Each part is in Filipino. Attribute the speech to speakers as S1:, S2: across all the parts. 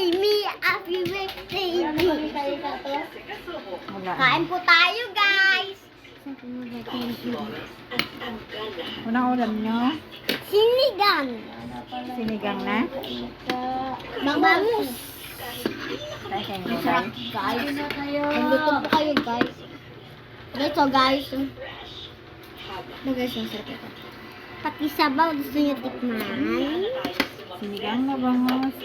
S1: me, happy birthday me.
S2: Wala.
S1: Kain po tayo, guys.
S2: Unang ulam nyo?
S1: Sinigang.
S2: Sinigang na?
S1: Bangus.
S2: Tayo kayong
S1: Masarap,
S2: gulay.
S1: guys. Nagluto po kayo, guys. Ito, guys. Ito, guys, ang sarap ito. Pati sabaw, gusto niyo tikman.
S2: Sinigang na bangos.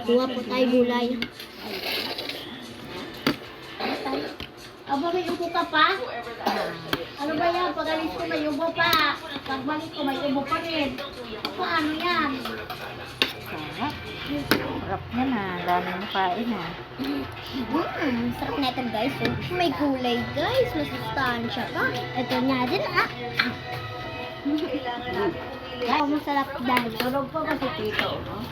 S1: Kuha po tayo gulay. Aba, may ubo ka pa? Ano ba yan? Pag-alis ko may ubo pa. Pagbalik ko may ubo pa rin. Paano yan?
S2: Sarap. Sarap yan ha. Dami mo kain ha.
S1: Sarap na ito, guys. Oh. May gulay, guys. Masustansya pa. Ito nga din, ah. Guys, masarap dahil.
S2: Tulog po kasi tito. No?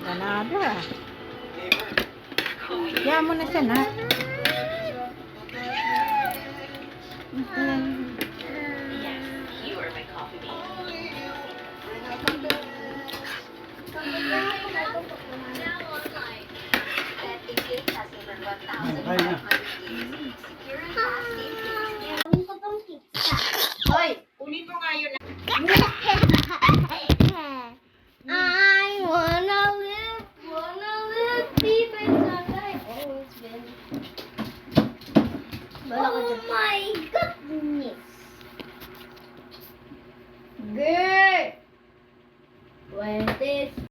S2: Ganado ha. Kaya mo na siya na.
S1: Hoy, ulit mo nga yun.